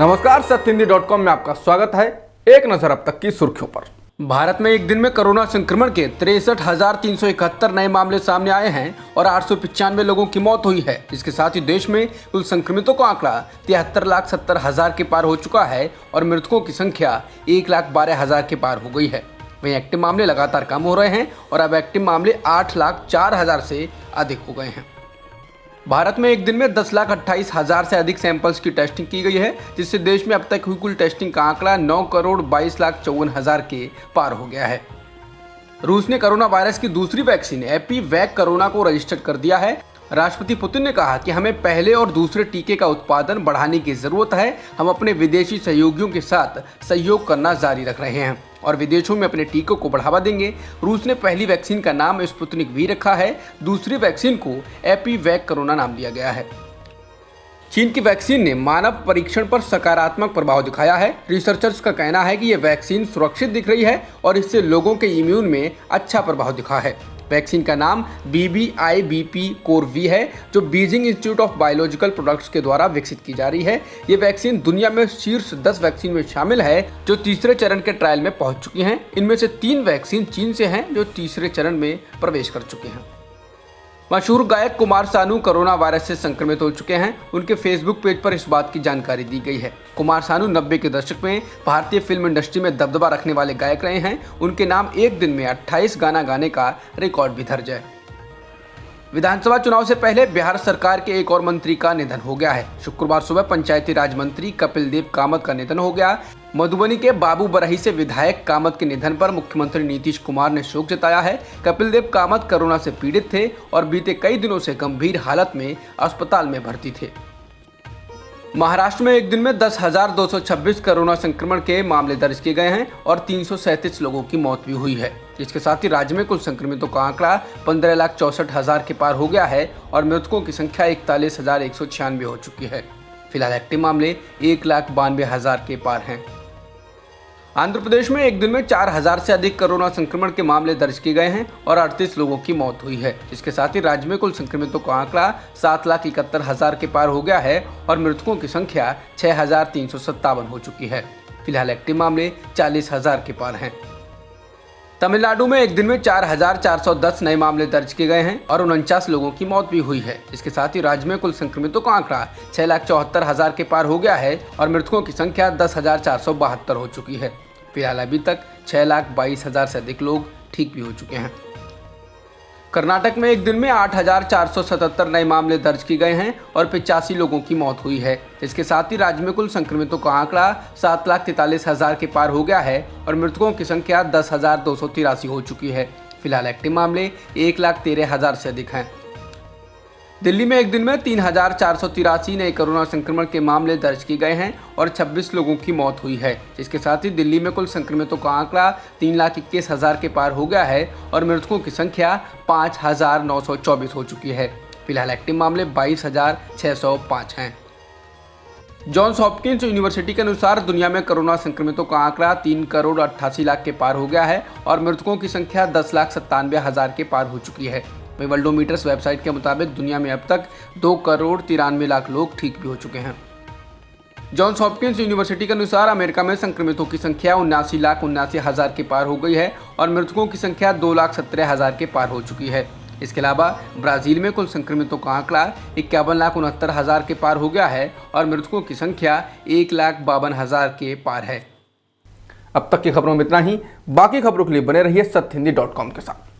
नमस्कार, सत्यहिंदी.com में आपका स्वागत है। एक नजर अब तक की सुर्खियों पर। भारत में एक दिन में कोरोना संक्रमण के 63,371 नए मामले सामने आए हैं और 895 लोगों की मौत हुई है। इसके साथ ही देश में कुल संक्रमितों का आंकड़ा 73,70,000 के पार हो चुका है और मृतकों की संख्या 1,12,000 के पार हो गई है। वहीं एक्टिव मामले लगातार कम हो रहे हैं और अब एक्टिव मामले 8,04,000 से अधिक हो गए हैं। भारत में एक दिन में 10,28,000 से अधिक सैंपल्स की टेस्टिंग की गई है, जिससे देश में अब तक हुई कुल टेस्टिंग का आंकड़ा 9,22,54,000 के पार हो गया है। रूस ने कोरोना वायरस की दूसरी वैक्सीन एपीवैक कोरोना को रजिस्टर कर दिया है। राष्ट्रपति पुतिन ने कहा कि हमें पहले और दूसरे टीके का उत्पादन बढ़ाने की जरूरत है। हम अपने विदेशी सहयोगियों के साथ सहयोग करना जारी रख रहे हैं और विदेशों में अपने टीकों को बढ़ावा देंगे। रूस ने पहली वैक्सीन का नाम स्पुतनिक वी रखा है, दूसरी वैक्सीन को एपीवैक कोरोना नाम दिया गया है। चीन की वैक्सीन ने मानव परीक्षण पर सकारात्मक प्रभाव दिखाया है। रिसर्चर्स का कहना है कि यह वैक्सीन सुरक्षित दिख रही है और इससे लोगों के इम्यून में अच्छा प्रभाव दिखा है। वैक्सीन का नाम BBIBP-CoV है, जो Beijing institute of biological products के द्वारा विकसित की जा रही है। ये वैक्सीन दुनिया में शीर्ष 10 वैक्सीन में शामिल है, जो तीसरे चरण के ट्रायल में पहुंच चुकी हैं। इनमें से 3 वैक्सीन चीन से हैं, जो तीसरे चरण में प्रवेश कर चुके हैं। मशहूर गायक कुमार सानू कोरोना वायरस से संक्रमित हो चुके हैं। उनके फेसबुक पेज पर इस बात की जानकारी दी गई है। कुमार सानू 90 के दशक में भारतीय फिल्म इंडस्ट्री में दबदबा रखने वाले गायक रहे हैं। उनके नाम एक दिन में 28 गाना गाने का रिकॉर्ड भी दर्ज है। विधानसभा चुनाव से पहले बिहार सरकार के एक और मंत्री का निधन हो गया है। शुक्रवार सुबह पंचायती राज मंत्री कपिल देव कामत का निधन हो गया। मधुबनी के बाबू बरही से विधायक कामत के निधन पर मुख्यमंत्री नीतीश कुमार ने शोक जताया है। कपिल देव कामत कोरोना से पीड़ित थे और बीते कई दिनों से गंभीर हालत में अस्पताल में भर्ती थे। महाराष्ट्र में एक दिन में 10,226 कोरोना संक्रमण के मामले दर्ज किए गए हैं और 337 लोगों की मौत भी हुई है। इसके साथ ही राज्य में कुल संक्रमितों का आंकड़ा 15,64,000 के पार हो गया है और मृतकों की संख्या 41,196 हो चुकी है। फिलहाल एक्टिव मामले 1,92,000 के पार हैं। आंध्र प्रदेश में एक दिन में 4,000 से अधिक कोरोना संक्रमण के मामले दर्ज किए गए हैं और 38 लोगों की मौत हुई है। इसके साथ ही राज्य में कुल संक्रमितों का आंकड़ा 7,71,000 के पार हो गया है और मृतकों की संख्या 6,357 हो चुकी है। फिलहाल एक्टिव मामले 40,000 के पार हैं। तमिलनाडु में एक दिन में 4,410 नए मामले दर्ज किए गए हैं और 49 लोगों की मौत भी हुई है। इसके साथ ही राज्य में कुल संक्रमितों का आंकड़ा 6,74,000 के पार हो गया है और मृतकों की संख्या 10,472 हो चुकी है। फिलहाल अभी तक 6,22,000 से अधिक लोग ठीक भी हो चुके हैं। कर्नाटक में एक दिन में 8,477 नए मामले दर्ज किए गए हैं और 85 लोगों की मौत हुई है। इसके साथ ही राज्य में कुल संक्रमितों का आंकड़ा 7,43,000 के पार हो गया है और मृतकों की संख्या 10,283 हो चुकी है। फिलहाल एक्टिव मामले 1,13,000 से अधिक हैं। दिल्ली में एक दिन में 3,483 नए कोरोना संक्रमण के मामले दर्ज किए गए हैं और 26 लोगों की मौत हुई है। इसके साथ ही दिल्ली में कुल संक्रमितों का आंकड़ा 3,21,000 के पार हो गया है और मृतकों की संख्या 5,924 हो चुकी है। फिलहाल एक्टिव मामले 22,605 हैं। जॉन्स हॉपकिंस यूनिवर्सिटी के अनुसार दुनिया में कोरोना संक्रमितों का आंकड़ा 3,88,00,000 के पार हो गया है और मृतकों की संख्या 10,97,000 के पार हो चुकी है। वहीं वर्ल्डोमीटर्स वेबसाइट के मुताबिक दुनिया में अब तक 2,93,00,000 लोग ठीक भी हो चुके हैं। जॉन्स हॉपकिंस यूनिवर्सिटी के अनुसार अमेरिका में संक्रमितों की संख्या 79,79,000 के पार हो गई है और मृतकों की संख्या 2,17,000 के पार हो चुकी है। इसके अलावा ब्राजील में कुल संक्रमितों का आंकड़ा 51,69,000 के पार हो गया है और मृतकों की संख्या 1,52,000 के पार है। अब तक की खबरों में इतना ही। बाकी खबरों के लिए बने रहिए सत्यहिंदी.com के साथ।